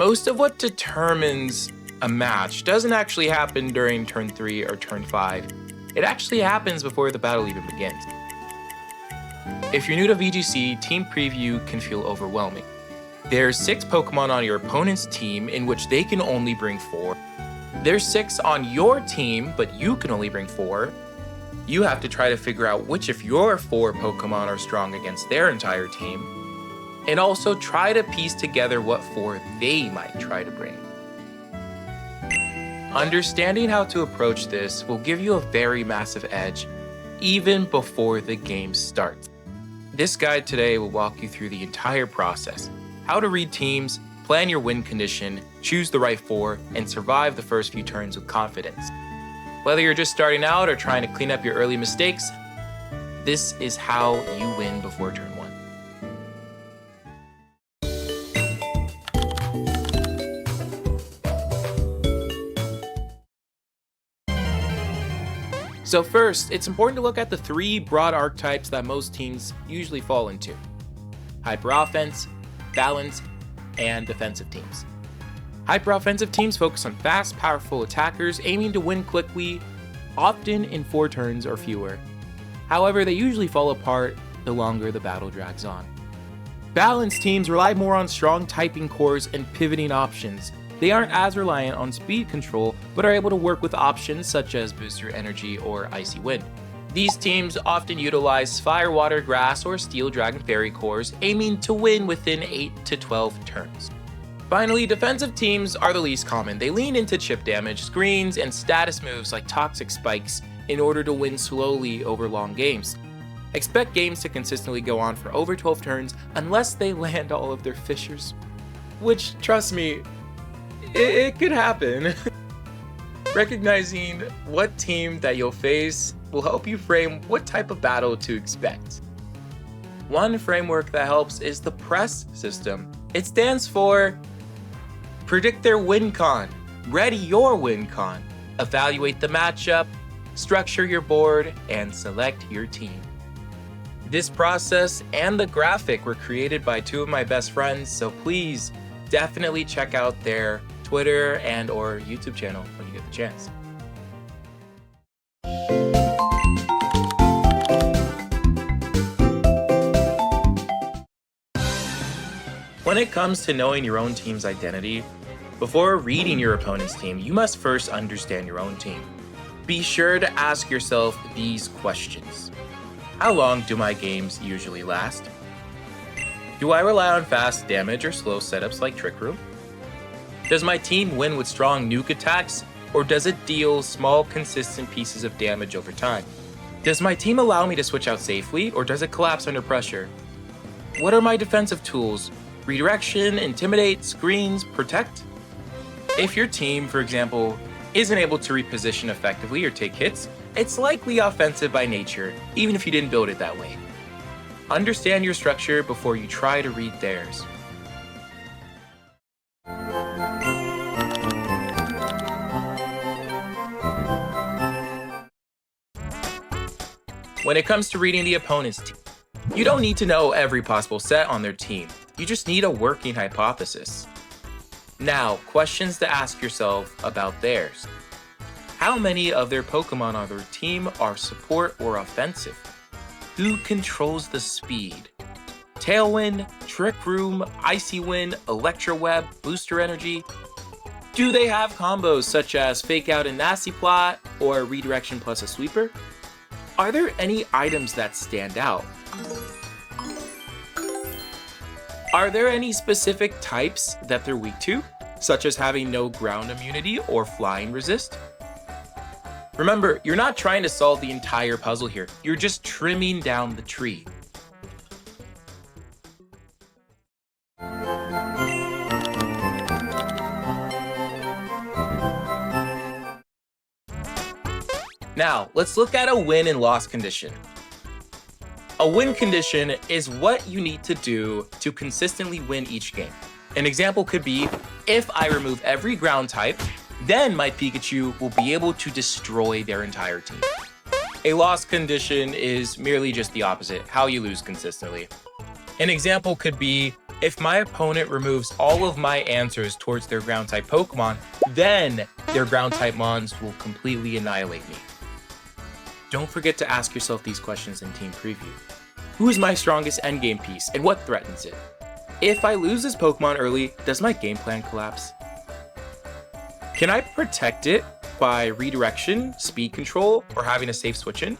Most of what determines a match doesn't actually happen during turn 3 or turn 5. It actually happens before the battle even begins. If you're new to VGC, Team Preview can feel overwhelming. There's 6 Pokemon on your opponent's team in which they can only bring 4. There's 6 on your team, but you can only bring 4. You have to try to figure out which of your 4 Pokemon are strong against their entire team, and also try to piece together what 4 they might try to bring. Understanding how to approach this will give you a very massive edge even before the game starts. This guide today will walk you through the entire process, how to read teams, plan your win condition, choose the right 4, and survive the first few turns with confidence. Whether you're just starting out or trying to clean up your early mistakes, this is how you win before turn 1. So first, it's important to look at the 3 broad archetypes that most teams usually fall into: hyper-offense, balance, and defensive teams. Hyper-offensive teams focus on fast, powerful attackers aiming to win quickly, often in 4 turns or fewer. However, they usually fall apart the longer the battle drags on. Balanced teams rely more on strong typing cores and pivoting options. They aren't as reliant on speed control, but are able to work with options such as Booster Energy or Icy Wind. These teams often utilize Fire, Water, Grass, or Steel Dragon Fairy cores, aiming to win within 8 to 12 turns. Finally, defensive teams are the least common. They lean into chip damage, screens, and status moves like Toxic Spikes in order to win slowly over long games. Expect games to consistently go on for over 12 turns unless they land all of their fissures. Which, trust me, it could happen. Recognizing what team that you'll face will help you frame what type of battle to expect. One framework that helps is the PRESS system. It stands for Predict Their Win Con, Ready Your Win Con, Evaluate the Matchup, Structure Your Board, and Select Your Team. This process and the graphic were created by 2 of my best friends, so please definitely check out their Twitter and or YouTube channel when you get the chance. When it comes to knowing your own team's identity, before reading your opponent's team, you must first understand your own team. Be sure to ask yourself these questions. How long do my games usually last? Do I rely on fast damage or slow setups like Trick Room? Does my team win with strong nuke attacks, or does it deal small, consistent pieces of damage over time? Does my team allow me to switch out safely, or does it collapse under pressure? What are my defensive tools? Redirection, Intimidate, Screens, Protect? If your team, for example, isn't able to reposition effectively or take hits, it's likely offensive by nature, even if you didn't build it that way. Understand your structure before you try to read theirs. When it comes to reading the opponent's team, you don't need to know every possible set on their team. You just need a working hypothesis. Now, questions to ask yourself about theirs. How many of their Pokemon on their team are support or offensive? Who controls the speed? Tailwind, Trick Room, Icy Wind, Electro Web, Booster Energy? Do they have combos such as Fake Out and Nasty Plot, or Redirection plus a Sweeper? Are there any items that stand out? Are there any specific types that they're weak to, such as having no ground immunity or flying resist? Remember, you're not trying to solve the entire puzzle here, you're just trimming down the tree. Now, let's look at a win and loss condition. A win condition is what you need to do to consistently win each game. An example could be, if I remove every ground type, then my Pikachu will be able to destroy their entire team. A loss condition is merely just the opposite, how you lose consistently. An example could be, If my opponent removes all of my answers towards their ground-type Pokemon, then their ground-type mons will completely annihilate me. Don't forget to ask yourself these questions in Team Preview. Who is my strongest endgame piece, and what threatens it? If I lose this Pokemon early, does my game plan collapse? Can I protect it by redirection, speed control, or having a safe switch in?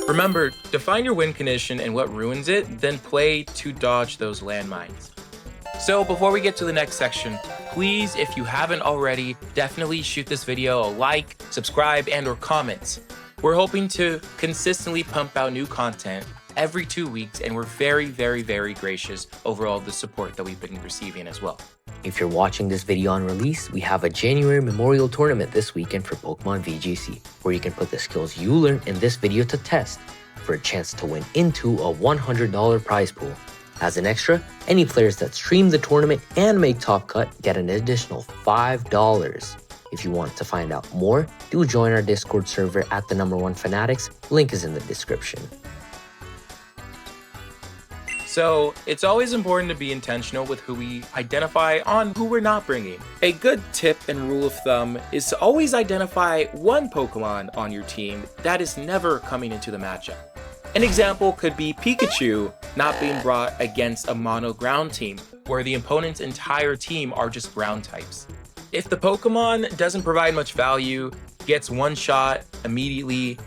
Remember, define your win condition and what ruins it, then play to dodge those landmines. So before we get to the next section, please, if you haven't already, definitely shoot this video a like, subscribe, and/or comments. We're hoping to consistently pump out new content every 2 weeks, and we're very, very, very gracious over all the support that we've been receiving as well. If you're watching this video on release, we have a January Memorial Tournament this weekend for Pokemon VGC, where you can put the skills you learned in this video to test for a chance to win into a $100 prize pool. As an extra, any players that stream the tournament and make Top Cut get an additional $5. If you want to find out more, do join our Discord server at the #1 Fanatics. Link is in the description. So it's always important to be intentional with who we identify on who we're not bringing. A good tip and rule of thumb is to always identify one Pokemon on your team that is never coming into the matchup. An example could be Pikachu not being brought against a mono ground team, where the opponent's entire team are just ground types. If the Pokemon doesn't provide much value, gets one shot immediately,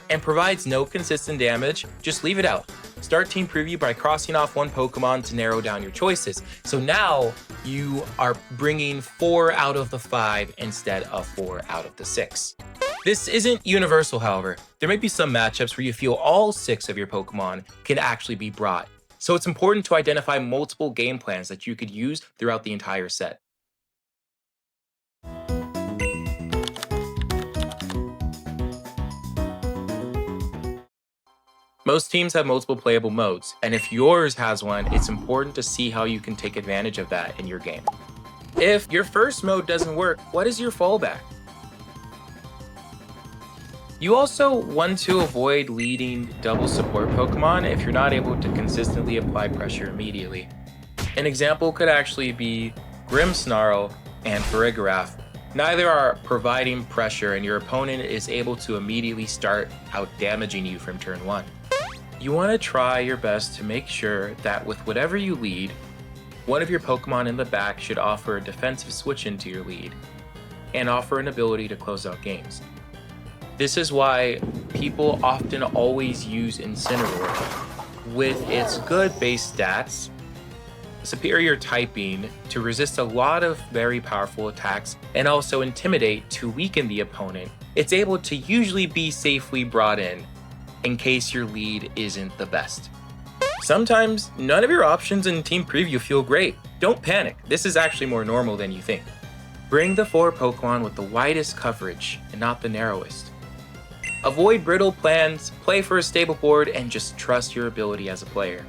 and provides no consistent damage, just leave it out. Start Team Preview by crossing off one Pokemon to narrow down your choices. So now you are bringing 4 out of the 5 instead of 4 out of the 6. This isn't universal, however. There may be some matchups where you feel all 6 of your Pokemon can actually be brought. So it's important to identify multiple game plans that you could use throughout the entire set. Most teams have multiple playable modes, and if yours has one, it's important to see how you can take advantage of that in your game. If your first mode doesn't work, what is your fallback? You also want to avoid leading double support Pokemon if you're not able to consistently apply pressure immediately. An example could actually be Grimmsnarl and Farigiraf. Neither are providing pressure, and your opponent is able to immediately start out damaging you from turn 1. You want to try your best to make sure that with whatever you lead, one of your Pokemon in the back should offer a defensive switch into your lead and offer an ability to close out games. This is why people often always use Incineroar. With its good base stats, superior typing to resist a lot of very powerful attacks, and also Intimidate to weaken the opponent, it's able to usually be safely brought in case your lead isn't the best. Sometimes none of your options in Team Preview feel great. Don't panic, this is actually more normal than you think. Bring the 4 Pokemon with the widest coverage and not the narrowest. Avoid brittle plans, play for a stable board, and just trust your ability as a player.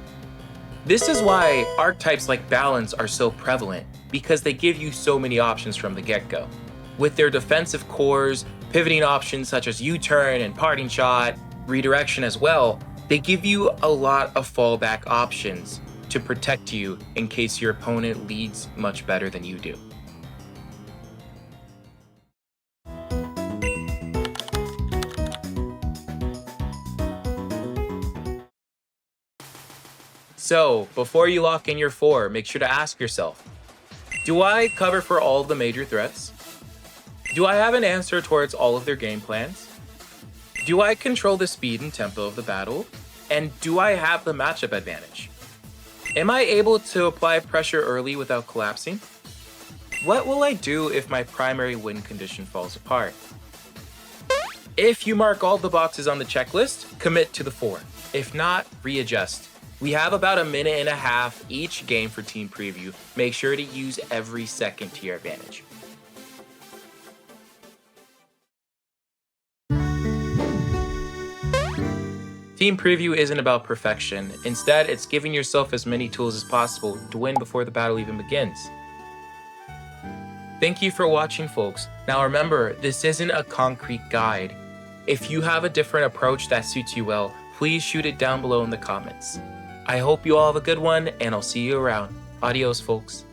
This is why archetypes like Balance are so prevalent, because they give you so many options from the get-go. With their defensive cores, pivoting options such as U-turn and parting shot, redirection as well, they give you a lot of fallback options to protect you in case your opponent leads much better than you do. So, before you lock in your 4, make sure to ask yourself, do I cover for all of the major threats? Do I have an answer towards all of their game plans? Do I control the speed and tempo of the battle? And do I have the matchup advantage? Am I able to apply pressure early without collapsing? What will I do if my primary win condition falls apart? If you mark all the boxes on the checklist, commit to the 4. If not, readjust. We have about a minute and a half each game for Team Preview. Make sure to use every second to your advantage. Team Preview isn't about perfection. Instead, it's giving yourself as many tools as possible to win before the battle even begins. Thank you for watching, folks. Now remember, this isn't a concrete guide. If you have a different approach that suits you well, please shoot it down below in the comments. I hope you all have a good one, and I'll see you around. Adios, folks.